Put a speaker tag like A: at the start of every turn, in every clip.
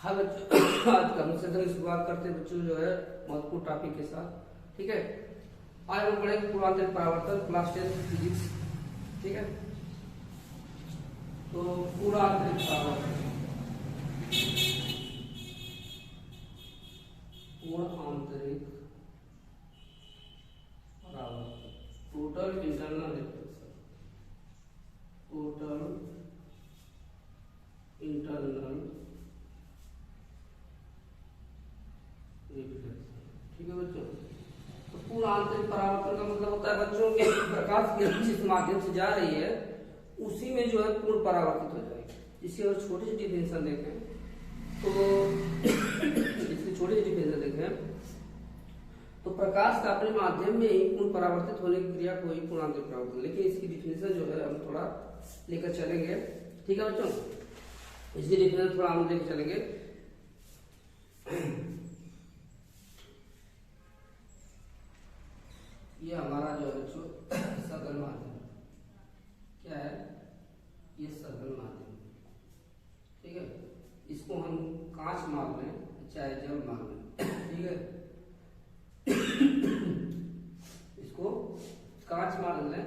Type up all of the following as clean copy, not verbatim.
A: हाँ बच्चों, आज का हम सेशन की शुरुआत करते हैं बच्चों जो है महत्वपूर्ण टॉपिक के साथ। ठीक है, आज हम पढ़ेंगे पूर्वांतरिक परावर्तन, क्लास 10 फिजिक्स। ठीक है, तो पूर्वांतरिक परावर्तन, पूर्वांतरिक परावर्तन, total internal reflection, total internal reflection. ठीक है बच्चों, तो पूर्ण आंतरिक परावर्तन का मतलब होता है बच्चों के प्रकाश की किरण जिस माध्यम से जा रही है उसी में जो है पूर्ण परावर्तित हो जाएगी। इसकी अगर छोटी सी डिफिनेशन देखें तो इसकी छोटी सी डिफिनेशन देखें तो प्रकाश का अपने माध्यम में ही पूर्ण परावर्तित होने की क्रिया को ही पूर्ण आंतरिक परावर्तन। लेकिन इसकी डिफिनेशन जो है हम थोड़ा लेकर चलेंगे। ठीक है बच्चों, इसकी डिफिनेशन थोड़ा हम लेकर चलेंगे। ये हमारा जो है सघन माध्यम क्या है, ये सघन माध्यम। ठीक है, इसको हम कांच मान लें चाहे जल मान लें। ठीक है, इसको कांच मान लें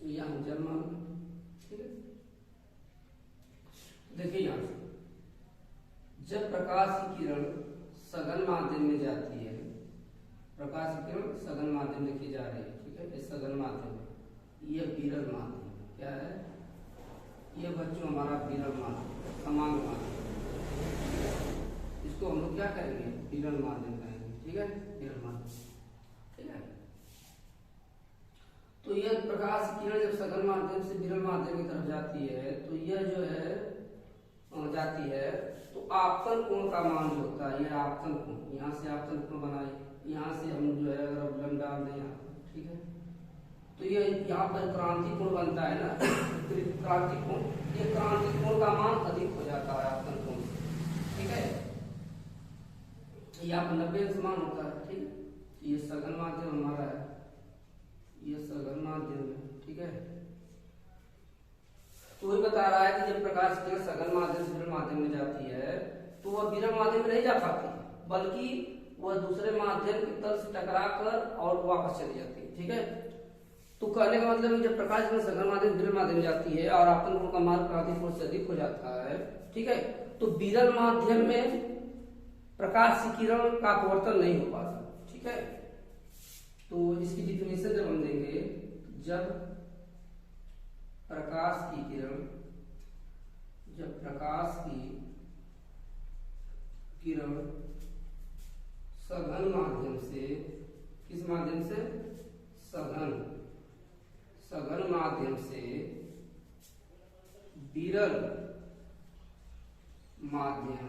A: या हम जल मान लें। ठीक है, देखिए यहां से जब प्रकाश की किरण सघन माध्यम में जाती है, प्रकाश की किरण सघन माध्यम देखी जा रही है। ठीक है, ये सघन माध्यम है, ये विरल माध्यम क्या है, ये बच्चों हमारा विरल माध्यम, समांग माध्यम। इसको हम लोग क्या करेंगे, विरल माध्यम कहेंगे। ठीक है, विरल माध्यम। ठीक है, तो यह प्रकाश की किरण जब सघन माध्यम से विरल माध्यम की तरफ जाती है तो यह जो है जाती है तो आपतन कोण का मान जो होता है, यह आपतन कोण, यहाँ से आपतन कोण बनाए, यहाँ से हम जो है अगर अवलन डाल दें यहाँ, ठीक है, तो ये यहाँ पर क्रांति कोण बनता है ना, क्रांति कोण, ये क्रांति कोण का मान अधिक हो जाता है आपतन कोण से। ठीक है, यहाँ पर 90 समान होता है। ठीक है, ये सघन माध्यम हमारा है, ये सघन माध्यम है। ठीक है, तो वही बता रहा है कि जब प्रकाश की किरण सघन माध्यम से विरल माध्यम में जाती है तो वह विरल माध्यम में नहीं जा पाती, बल्कि वह दूसरे माध्यम के तल से टकरा कर और वापस चली जाती है। ठीक है, तो कहने का मतलब जब प्रकाश की किरण सघन माध्यम से विरल माध्यम में जाती है और आपतन कोण का मान क्रांति कोण से अधिक हो जाता है, ठीक है, तो विरल माध्यम में प्रकाश की किरण का अपवर्तन नहीं हो पाता। ठीक है, तो इसकी डिफिनेशन जब हम देंगे, जब प्रकाश की किरण, जब प्रकाश की किरण सघन माध्यम से, किस माध्यम से, सघन माध्यम से विरल माध्यम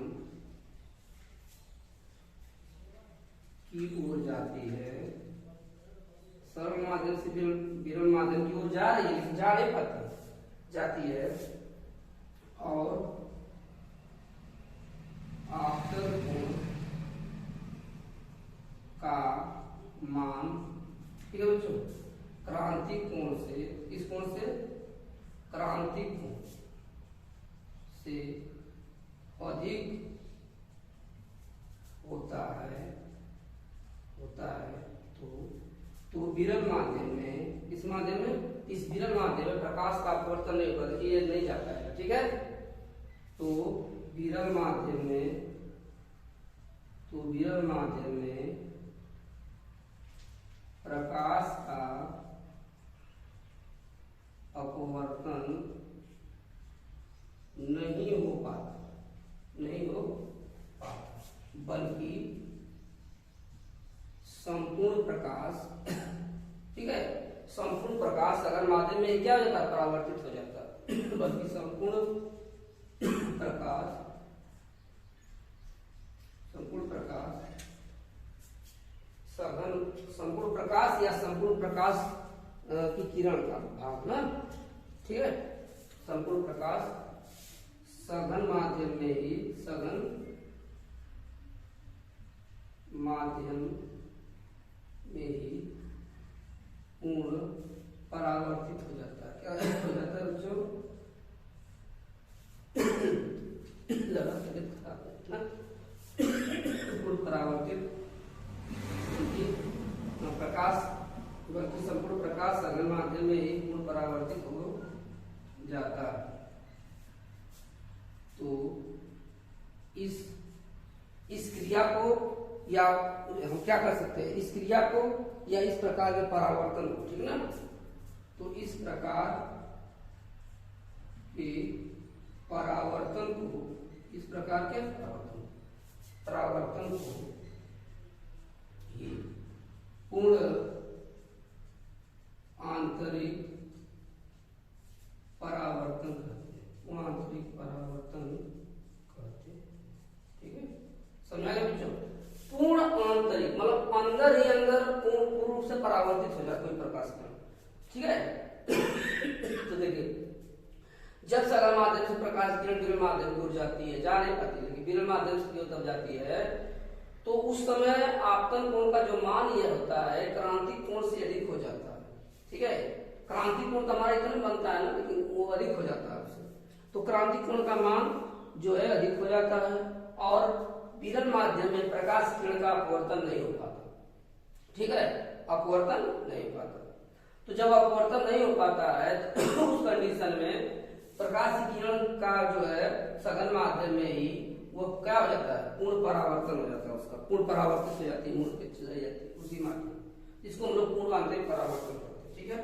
A: की ओर जाती है, सरल माध्यम से विरल माध्यम की ओर जा रही है लेकिन जा नहीं पाती, जाती है, और आपतन कोण का मान, ठीक है बच्चों, क्रांति कोण से, इस कोण से, क्रांति कोण से अधिक होता है, तो विरल माध्यम में, इस माध्यम में, इस विरल माध्यम में प्रकाश का अपवर्तन नहीं होगा। देखिए ये नहीं जाता है। ठीक है, तो विरल माध्यम में, तो विरल माध्यम में प्रकाश का अपवर्तन नहीं हो पाता, नहीं हो पाता, बल्कि संपूर्ण प्रकाश, ठीक है, संपूर्ण प्रकाश सघन माध्यम में क्या हो जाता है, परावर्तित हो जाता है, बल्कि संपूर्ण प्रकाश, संपूर्ण प्रकाश सघन, संपूर्ण प्रकाश या संपूर्ण प्रकाश की किरण का भाग ना, ठीक है, संपूर्ण प्रकाश सघन माध्यम में ही, सघन माध्यम में ही पूर्ण परावर्तित हो जाता है। क्या हो जाता है बच्चों, लगा तबियत खराब, जाता है। तो इस क्रिया को, या हम क्या कर सकते हैं, इस क्रिया को या इस प्रकार के परावर्तन को, ठीक है ना। तो इस प्रकार के परावर्तन को, इस प्रकार के परावर्तन को ही पूर्ण आंतरिक परावर्तन कहते हैं, पूर्ण आंतरिक परावर्तन कहते हैं, ठीक है। समझ आया बच्चों? पूर्ण आंतरिक मतलब अंदर ही अंदर पूर्ण रूप से परावर्तित हो जाए कोई प्रकाश किरण, ठीक है। तो देखिए, जब सरल माध्यम से प्रकाश किरण विरल माध्यम की ओर जाती है, जा नहीं पाती, लेकिन विरल माध्यम से तब जाती है, तो उस समय आपतन कोण का जो मान यह होता है क्रांतिक कोण से अधिक हो जाता है, ठीक है। क्रांतिक कोण हमारा इतना बनता है ना, लेकिन वो अधिक हो जाता है उससे। तो क्रांतिक कोण का मान जो है अधिक हो जाता है, और विरल माध्यम में प्रकाश किरण का अपवर्तन नहीं हो पाता, ठीक है, अपवर्तन नहीं हो पाता। तो जब अपवर्तन नहीं हो पाता है तो उस कंडीशन में प्रकाश किरण का जो है सघन माध्यम में ही वो क्या हो जाता है, पूर्ण परावर्तन हो जाता है, उसका पूर्ण परावर्तित हो जाती है, मूल पे चली जाती है उसी माध्यम, इसको हम लोग पूर्ण आंतरिक परावर्तन करते हैं, ठीक है।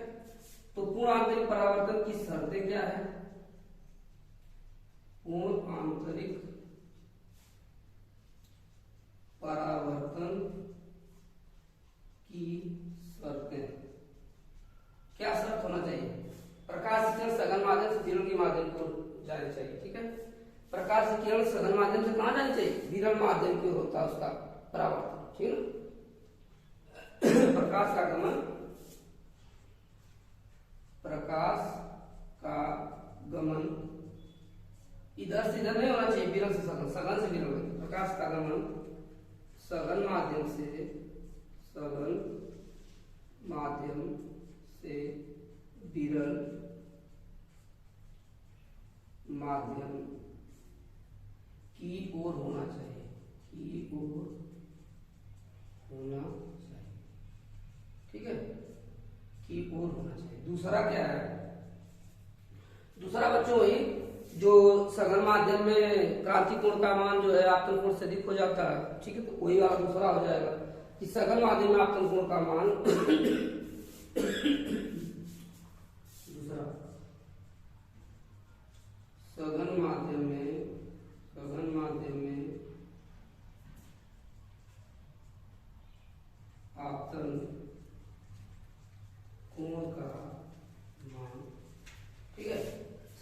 A: तो पूर्ण आंतरिक परावर्तन की शर्तें क्या है? पूर्ण आंतरिक परावर्तन की शर्तें, क्या शर्त होना चाहिए? प्रकाश किरण सघन माध्यम से विरल के माध्यम को जानी चाहिए, ठीक है। प्रकाश किरण सघन माध्यम से कहां जानी चाहिए? विरल माध्यम की होता है उसका परावर्तन, ठीक है। प्रकाश का गमन, प्रकाश का गमन इधर से इधर नहीं होना चाहिए, विरल से सघन, सघन से विरल। प्रकाश का गमन सघन माध्यम से विरल माध्यम की ओर होना चाहिए, की ओर होना चाहिए, ठीक है, की ओर होना चाहिए। दूसरा क्या है? दूसरा बच्चों वही जो सघन माध्यम में क्रांति कोण का मान जो है आपतन कोण से अधिक हो जाता है, ठीक है। तो वही वाला दूसरा हो जाएगा कि सघन माध्यम में आपतन कोण का मान दूसरा सघन माध्यम में आपतन कोण का मान, ठीक है।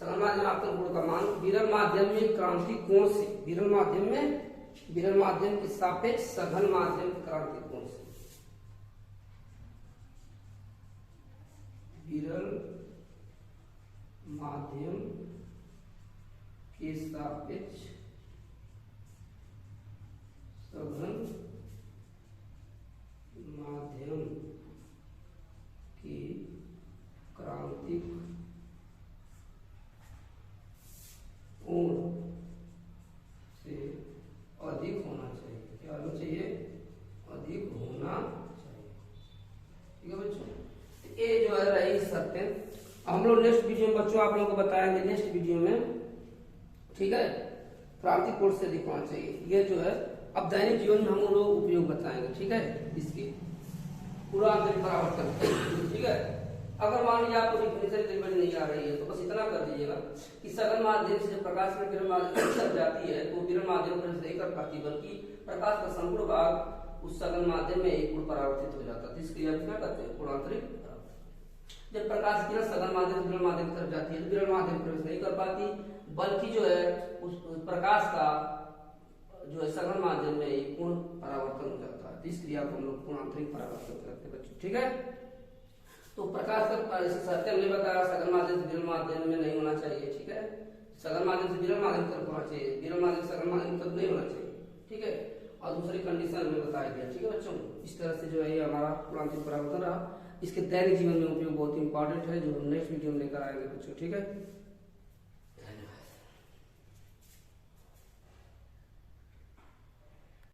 A: सघन माध्यम में आपतन कोण का मान विरल माध्यम में क्रांति कोण से, विरल माध्यम के सापेक्ष सघन माध्यम के क्रांति कोण से, विरल माध्यम के सापेक्ष सघन माध्यम की क्रांतिक कोण से अधिक होना चाहिए, क्या होना चाहिए? अधिक होना चाहिए, ठीक है बच्चों। ये जो है रही शर्तें। हम लोग नेक्स्ट वीडियो में बच्चों आप लोगों को बताएंगे, नेक्स्ट वीडियो में, ठीक है। क्रांतिक कोण से अधिक होना चाहिए, ये जो है अब दैनिक जीवन में हम लोग उपयोग बताएंगे, ठीक है, इसकी पूरा आंतरिक परावर्तन, ठीक है। अगर मान लीजिए आपको डिफिनेशन डिलीवरी नहीं आ रही है तो बस इतना कर दीजिएगा कि सघन माध्यम से जब प्रकाश में विरल माध्यम तक जाती है तो विरल माध्यम पर नहीं कर पाती, बल्कि प्रकाश का संपूर्ण भाग उस सघन माध्यम में एक पूर्ण परावर्तित हो जाता है। इस क्रिया को क्या कहते हैं? पूर्ण आंतरिक परावर्तन। जब प्रकाश की सघन माध्यम से विरल माध्यम की तरफ जाती है तो विरल माध्यम प्रवेश नहीं कर पाती, बल्कि जो है उस प्रकाश का जो है सघन माध्यम में एक पूर्ण परावर्तन हो जाता है। इस क्रिया को हम लोग पूर्ण आंतरिक परावर्तन करते हैं बच्चों, ठीक है। तो प्रकाश का शर्तें हमने बताया, सघन माध्यम से विरल माध्यम में नहीं होना चाहिए, ठीक है। सघन माध्यम से विरल माध्यम की तरफ होना चाहिए, विरल माध्यम से सघन माध्यम की तरफ नहीं होना चाहिए, ठीक है। और दूसरी कंडीशन हमने बताया गया, ठीक है बच्चों। इस तरह से जो है ये हमारा पूर्ण आंतरिक परावर्तन रहा। इसके दैनिक जीवन में उपयोग बहुत इंपॉर्टेंट है, जो हम नेक्स्ट वीडियो में लेकर आएंगे बच्चों, ठीक है।